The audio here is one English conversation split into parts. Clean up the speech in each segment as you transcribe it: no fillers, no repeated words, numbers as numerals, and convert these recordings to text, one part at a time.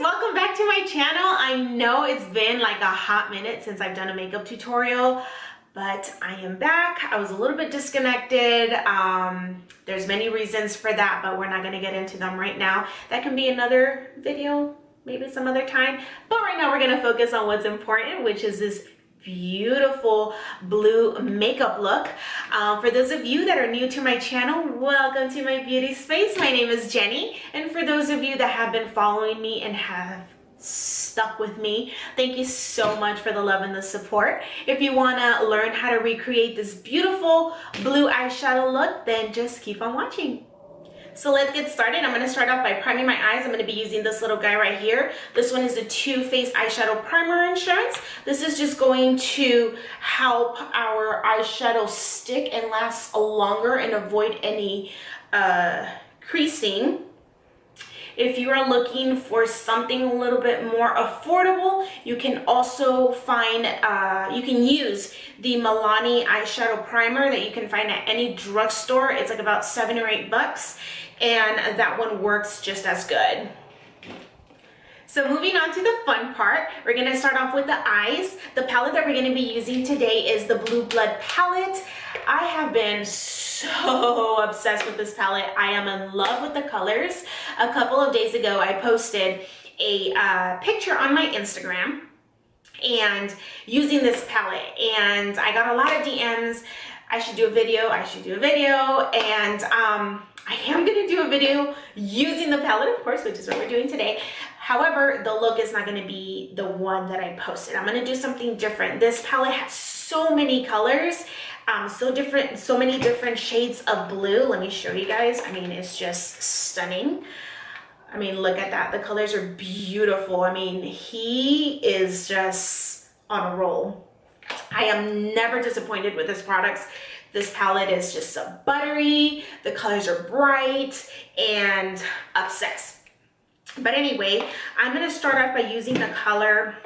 welcome back to my channel. I know it's been like a hot minute since I've done a makeup tutorial, but I am back. I was a little bit disconnected. There's many reasons for that, but we're not gonna get into them right now. That can be another video, maybe some other time. But right now we're gonna focus on what's important, which is this beautiful blue makeup look. For those of you that are new to my channel, welcome to my beauty space. My name is Jenny, and for those of you that have been following me and have stuck with me, thank you so much for the love and the support. If you want to learn how to recreate this beautiful blue eyeshadow look, then just keep on watching. So let's get started. I'm going to start off by priming my eyes. I'm going to be using this little guy right here. This one is the Too Faced Eyeshadow Primer Insurance. This is just going to help our eyeshadow stick and last longer and avoid any creasing. If you are looking for something a little bit more affordable, you can also find, you can use the Milani eyeshadow primer that you can find at any drugstore. It's like about $7 or $8, and that one works just as good. So moving on to the fun part, we're gonna start off with the eyes. The palette that we're gonna be using today is the Blue Blood palette. I have been so obsessed with this palette. I am in love with the colors. A couple of days ago, I posted a picture on my Instagram and using this palette, and I got a lot of DMs. I should do a video, and I am gonna do a video using the palette, of course, which is what we're doing today. However, the look is not gonna be the one that I posted. I'm gonna do something different. This palette has so many colors, so many different shades of blue. Let me show you guys. I mean, it's just stunning. I mean, look at that. The colors are beautiful. I mean, he is just on a roll. I am never disappointed with his products. This palette is just so buttery. The colors are bright and obsessed. But anyway, I'm gonna start off by using the color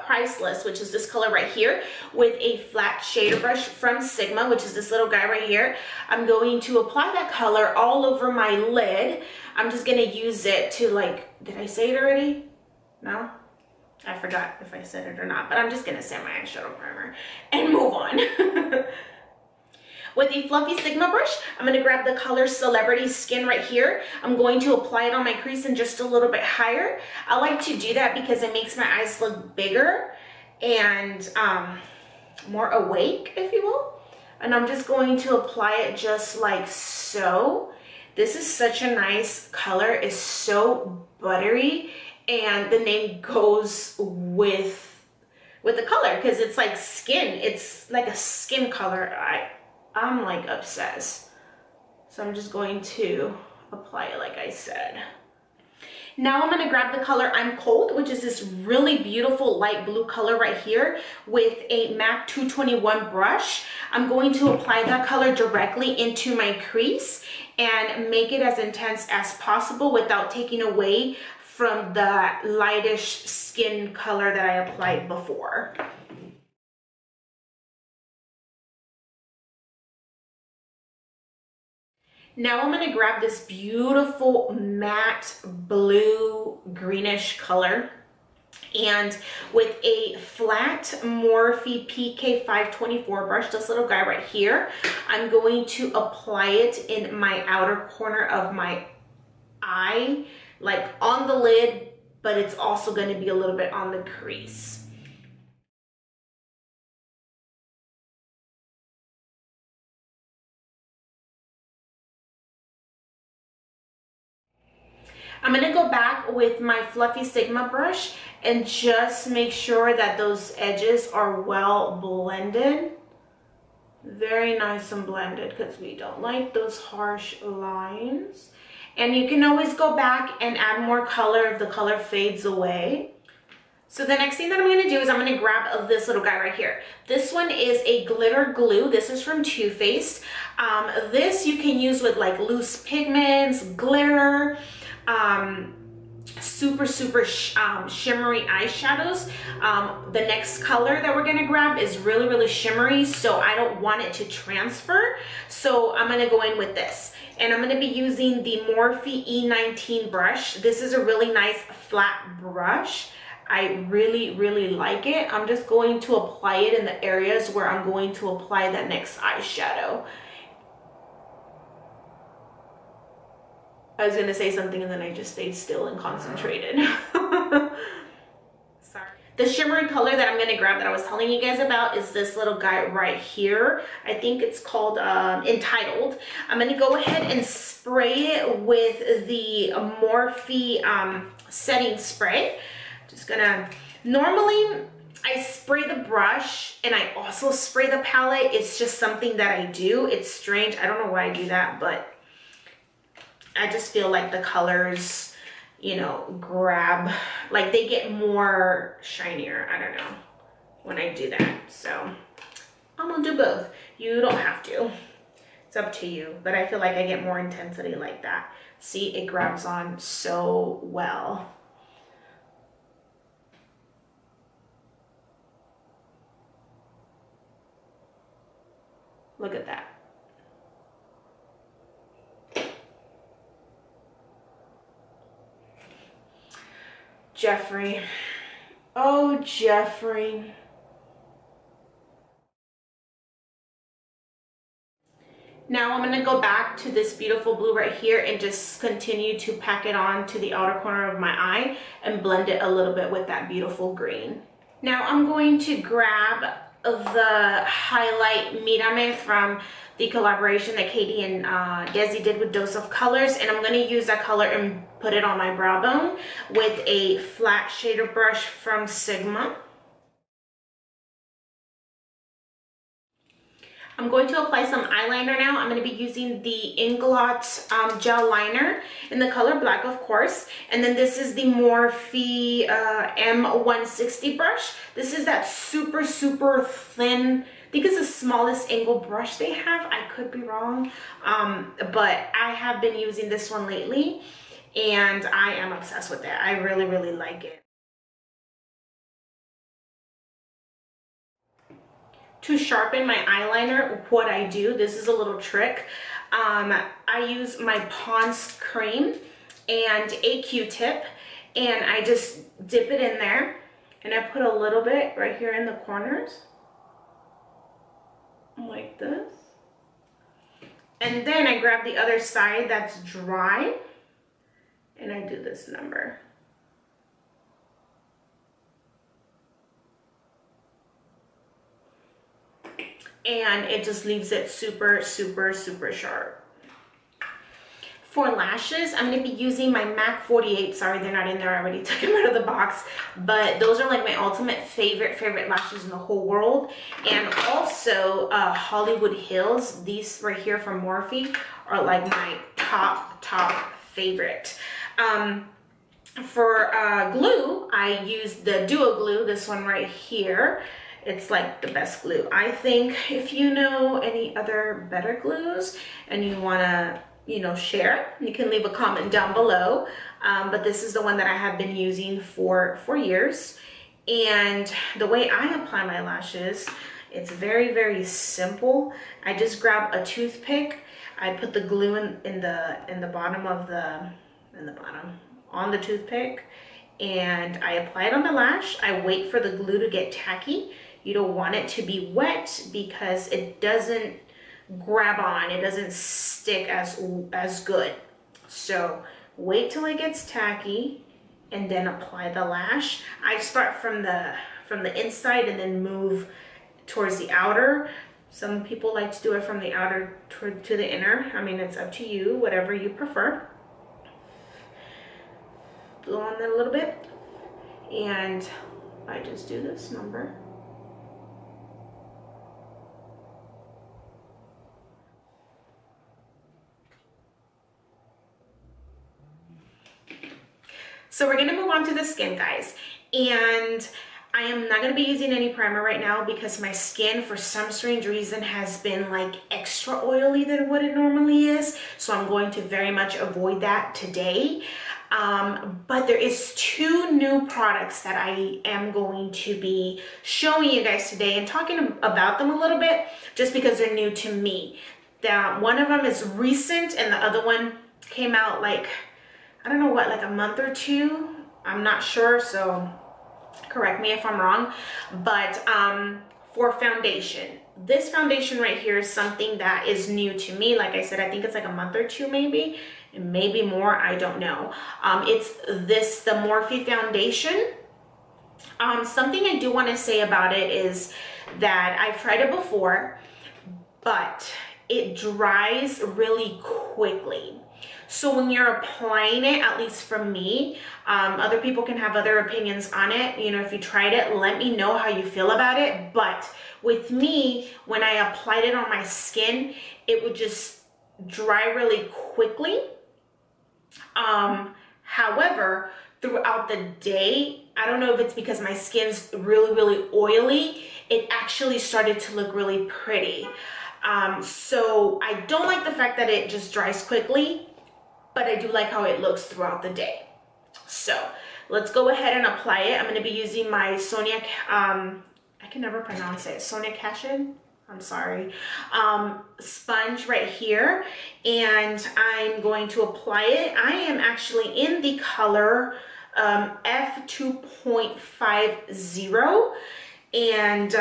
Priceless, which is this color right here, with a flat shader brush from Sigma, which is this little guy right here. I'm going to apply that color all over my lid. I'm just gonna use it to, like, did I say it already? No? I forgot if I said it or not, but I'm just gonna say my eyeshadow primer and move on. With the fluffy Sigma brush, I'm going to grab the color Celebrity Skin right here. I'm going to apply it on my crease and just a little bit higher. I like to do that because it makes my eyes look bigger and more awake, if you will. And I'm just going to apply it just like so. This is such a nice color. It's so buttery, and the name goes with the color because it's like skin. It's like a skin color. I'm like obsessed. So I'm just going to apply it like I said. Now I'm going to grab the color I'm Cold, which is this really beautiful light blue color right here, with a MAC 221 brush. I'm going to apply that color directly into my crease and make it as intense as possible without taking away from the lightish skin color that I applied before. Now I'm going to grab this beautiful matte blue greenish color, and with a flat Morphe PK524 brush, this little guy right here, I'm going to apply it in my outer corner of my eye, like on the lid, but it's also going to be a little bit on the crease. I'm going to go back with my fluffy Sigma brush and just make sure that those edges are well blended. Very nice and blended, because we don't like those harsh lines. And you can always go back and add more color if the color fades away. So the next thing that I'm going to do is I'm going to grab this little guy right here. This one is a glitter glue. This is from Too Faced. This you can use with like loose pigments, glitter, super shimmery eyeshadows. The next color that we're gonna grab is really shimmery, so I don't want it to transfer, so I'm gonna go in with this. And I'm going to be using the Morphe E19 brush. This is a really nice flat brush. I really, really like it. I'm just going to apply it in the areas where I'm going to apply that next eyeshadow. I was gonna say something and then I just stayed still and concentrated. Sorry. The shimmery color that I'm gonna grab that I was telling you guys about is this little guy right here. I think it's called Entitled. I'm gonna go ahead and spray it with the Morphe setting spray. Just gonna, normally I spray the brush and I also spray the palette. It's just something that I do. It's strange. I don't know why I do that, but I just feel like the colors, you know, grab, like they get more shinier. I don't know when I do that. So I'm gonna do both. You don't have to. It's up to you. But I feel like I get more intensity like that. See, it grabs on so well. Look at that. Jeffrey. Oh, Jeffrey. Now I'm going to go back to this beautiful blue right here and just continue to pack it on to the outer corner of my eye and blend it a little bit with that beautiful green. Now I'm going to grab the highlight Mírame from the collaboration that Katie and Desi did with Dose of Colors, and I'm going to use that color and put it on my brow bone with a flat shader brush from Sigma. I'm going to apply some eyeliner now. I'm going to be using the Inglot gel liner in the color black, of course. And then this is the Morphe M160 brush. This is that super, super thin, I think it's the smallest angle brush they have. I could be wrong, but I have been using this one lately and I am obsessed with it. I really, really like it. To sharpen my eyeliner, what I do, this is a little trick. I use my Pond's cream and a Q-tip, and I just dip it in there, and I put a little bit right here in the corners, like this. And then I grab the other side that's dry, and I do this number. And it just leaves it super, super, super sharp. For lashes, I'm going to be using my MAC 48. Sorry, they're not in there. I already took them out of the box. But those are like my ultimate favorite lashes in the whole world. And also Hollywood Hills. These right here from Morphe are like my top favorite. For glue, I use the Duo Glue, this one right here. It's like the best glue, I think. If you know any other better glues and you want to, you know, share, you can leave a comment down below. But this is the one that I have been using for years. And the way I apply my lashes, it's very, very simple. I just grab a toothpick. I put the glue in the bottom of on the toothpick, and I apply it on the lash. I wait for the glue to get tacky. You don't want it to be wet because it doesn't grab on, it doesn't stick as good. So wait till it gets tacky and then apply the lash. I start from the inside and then move towards the outer. Some people like to do it from the outer to the inner. I mean, it's up to you, whatever you prefer. Blow on that a little bit, and I just do this number. So we're gonna move on to the skin, guys, and I am not gonna be using any primer right now because my skin, for some strange reason, has been like extra oily than what it normally is. So I'm going to very much avoid that today. But there is 2 new products that I am going to be showing you guys today and talking about them a little bit just because they're new to me. that one of them is recent and the other one came out like, I don't know what, like a month or two. I'm not sure, so correct me if I'm wrong. But for foundation, this foundation right here is something that is new to me. Like I said, I think it's like a month or two maybe, and maybe more, I don't know. It's the Morphe foundation. Something I do want to say about it is that I've tried it before, but it dries really quickly. So when you're applying it, at least from me, other people can have other opinions on it. You know, if you tried it, let me know how you feel about it. But with me, when I applied it on my skin, it would just dry really quickly. However, throughout the day, I don't know if it's because my skin's really, really oily, it actually started to look really pretty. So I don't like the fact that it just dries quickly, but I do like how it looks throughout the day. So let's go ahead and apply it. I'm going to be using my Sonia, I can never pronounce it, Sonia Kashid, I'm sorry, sponge right here, and I'm going to apply it. I am actually in the color F2.50, and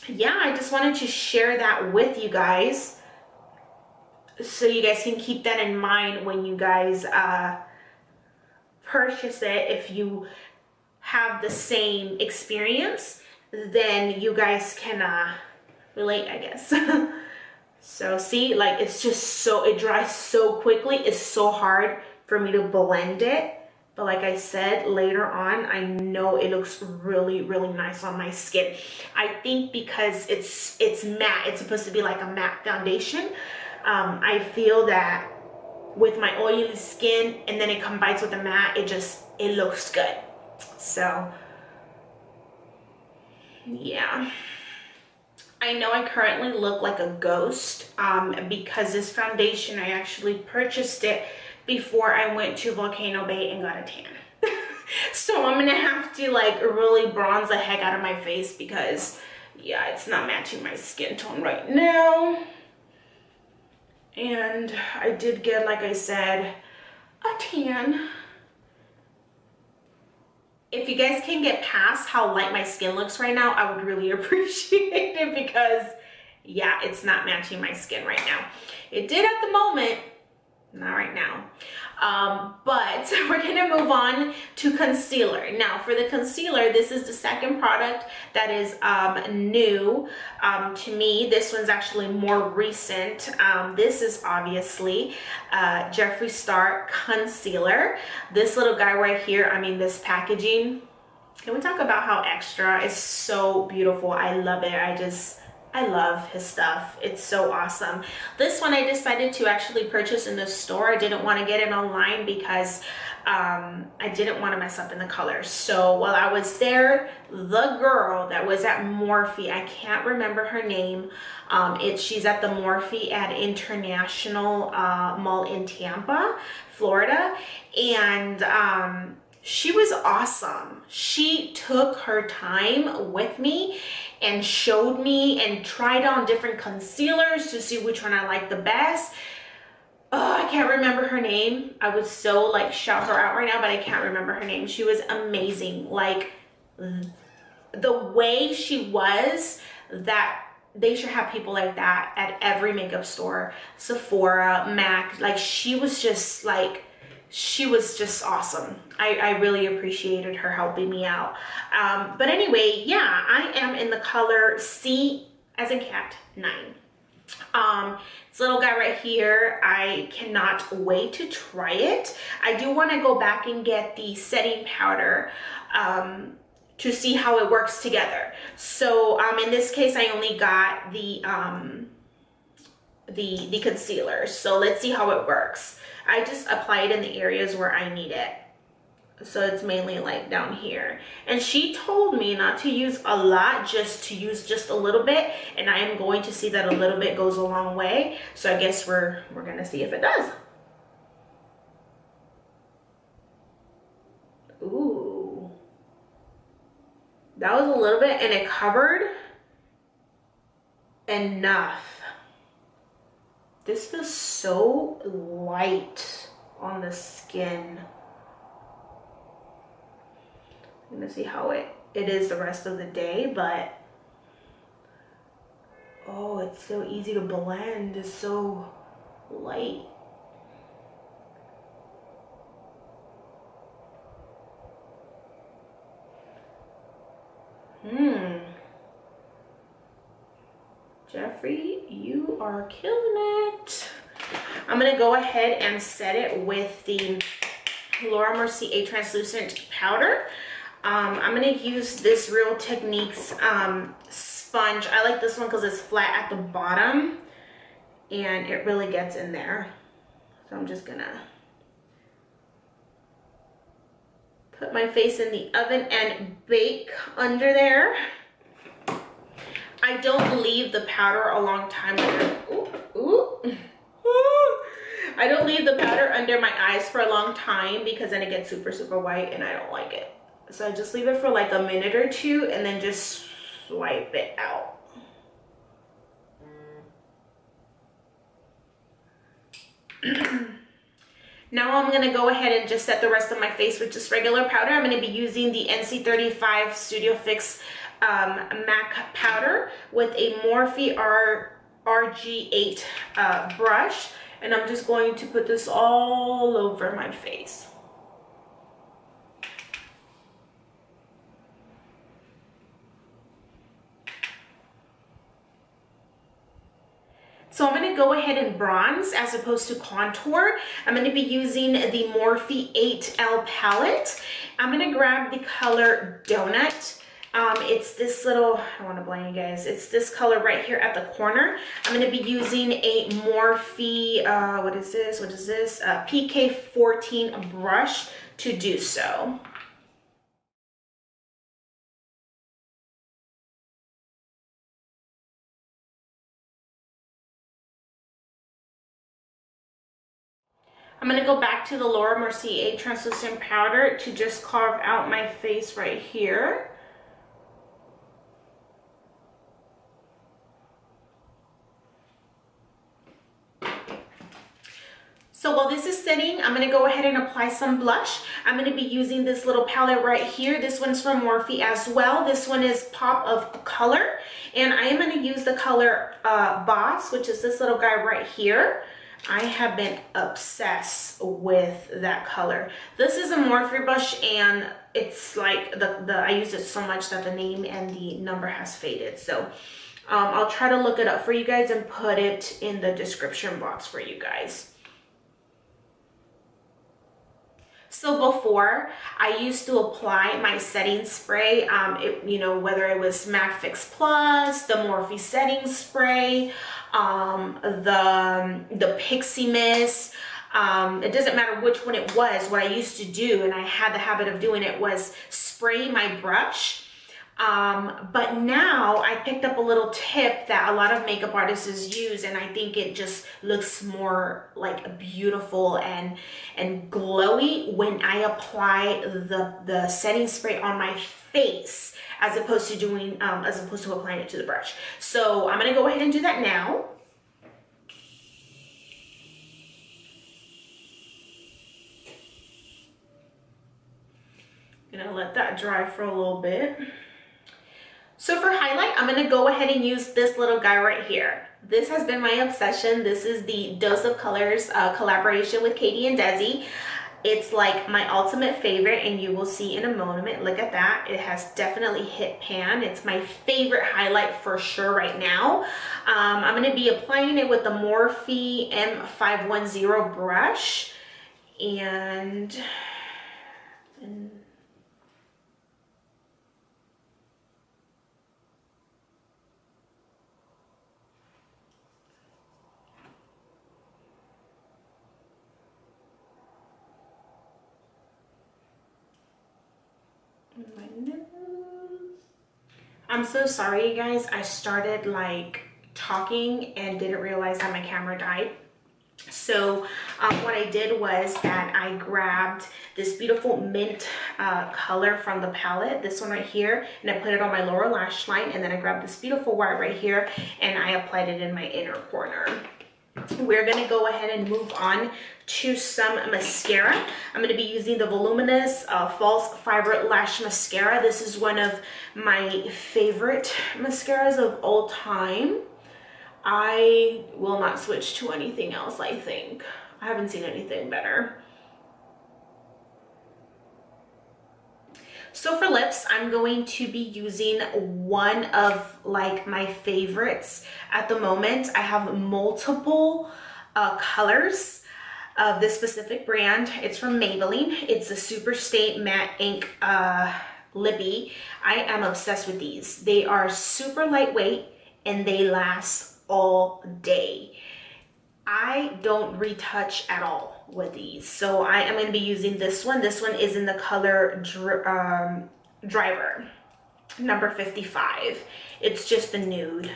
yeah, I just wanted to share that with you guys so you guys can keep that in mind when you guys purchase it. If you have the same experience, then you guys can relate, I guess. So see, like, it's just so, it dries so quickly. It's so hard for me to blend it. But like I said, later on, I know it looks really, really nice on my skin. I think because it's matte, it's supposed to be like a matte foundation. I feel that with my oily skin and then it combines with the matte, it looks good. So yeah, I know I currently look like a ghost because this foundation, I actually purchased it before I went to Volcano Bay and got a tan. So I'm gonna have to like really bronze the heck out of my face because yeah, it's not matching my skin tone right now. And I did get, like I said, a tan. If you guys can get past how light my skin looks right now, I would really appreciate it because yeah, it's not matching my skin right now. It did at the moment, not right now. But we're gonna move on to concealer. Now for the concealer, this is the second product that is new to me. This one's actually more recent. This is obviously Jeffree Star concealer. This little guy right here, I mean, this packaging, can we talk about how extra? It's so beautiful. I love it. I love his stuff. It's so awesome. This one I decided to actually purchase in the store. I didn't want to get it online because I didn't want to mess up in the colors. So while I was there, the girl that was at Morphe, I can't remember her name. She's at the Morphe at International Mall in Tampa, Florida. And she was awesome. She took her time with me and showed me and tried on different concealers to see which one I liked the best. I can't remember her name. I would so like shout her out right now, but I can't remember her name. She was amazing. Like the way she was, that they should have people like that at every makeup store, Sephora, MAC. Like she was just awesome. I really appreciated her helping me out. But anyway, yeah, I am in the color C as in cat 9. This little guy right here, I cannot wait to try it. I do want to go back and get the setting powder to see how it works together. So in this case, I only got the concealer. So let's see how it works. I just apply it in the areas where I need it. So it's mainly like down here. And she told me not to use a lot, just to use just a little bit. And I am going to see that a little bit goes a long way. So I guess we're gonna see if it does. Ooh. That was a little bit and it covered enough. This feels so light on the skin. I'm gonna see how it is the rest of the day, but oh, it's so easy to blend. It's so light. Jeffrey, you are killing it. I'm gonna go ahead and set it with the Laura Mercier translucent powder. I'm gonna use this Real Techniques sponge. I like this one because it's flat at the bottom and it really gets in there. So I'm just gonna put my face in the oven and bake under there. I don't leave the powder a long time under. I don't leave the powder under my eyes for a long time because then it gets super, super white and I don't like it. So I just leave it for like a minute or two and then just swipe it out. Now I'm gonna go ahead and just set the rest of my face with just regular powder. I'm gonna be using the NC35 Studio Fix MAC powder with a Morphe RG8 brush, and I'm just going to put this all over my face. So I'm going to go ahead and bronze as opposed to contour. I'm going to be using the Morphe 8L palette. I'm going to grab the color Donut. It's this little, I don't want to blind you guys, it's this color right here at the corner. I'm going to be using a Morphe, what is this, PK14 brush to do so. I'm going to go back to the Laura Mercier translucent powder to just carve out my face right here. So while this is setting, I'm going to go ahead and apply some blush. I'm going to be using this little palette right here. This one's from Morphe as well. This one is Pop of Color. And I am going to use the color Boss, which is this little guy right here. I have been obsessed with that color. This is a Morphe brush and it's like I use it so much that the name and the number has faded. So I'll try to look it up for you guys and put it in the description box for you guys. So before, I used to apply my setting spray, you know, whether it was MAC Fix Plus, the Morphe setting spray, the Pixie Mist. It doesn't matter which one it was. What I used to do, and I had the habit of doing it, was spray my brush. But now I picked up a little tip that a lot of makeup artists use, and I think it just looks more like beautiful and glowy when I apply the setting spray on my face as opposed to applying it to the brush. So I'm gonna go ahead and do that now. Gonna let that dry for a little bit. So for highlight, I'm going to go ahead and use this little guy right here. This has been my obsession. This is the Dose of Colors collaboration with Katie and Desi. It's like my ultimate favorite, and you will see in a moment. Look at that. It has definitely hit pan. It's my favorite highlight for sure right now. I'm going to be applying it with the Morphe M510 brush. And my nose. I'm so sorry, you guys. I started like talking and didn't realize that my camera died. So what I did was that I grabbed this beautiful mint color from the palette, this one right here, and I put it on my lower lash line, and then I grabbed this beautiful white right here and I applied it in my inner corner. we're gonna go ahead and move on to some mascara. I'm gonna be using the Voluminous False Fiber Lash Mascara. This is one of my favorite mascaras of all time. I will not switch to anything else, I think. I haven't seen anything better. So for lips, I'm going to be using one of like my favorites at the moment. I have multiple colors of this specific brand. It's from Maybelline. It's a Super Stay Matte Ink Lippy. I am obsessed with these. They are super lightweight and they last all day. I don't retouch at all with these, so I am going to be using this one. This one is in the color Driver, number 55. It's just a nude.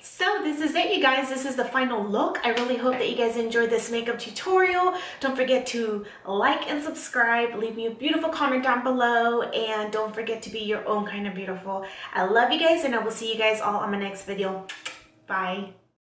So this is it, you guys. This is the final look. I really hope that you guys enjoyed this makeup tutorial. Don't forget to like and subscribe. Leave me a beautiful comment down below. And don't forget to be your own kind of beautiful. I love you guys, and I will see you guys all on my next video. Bye.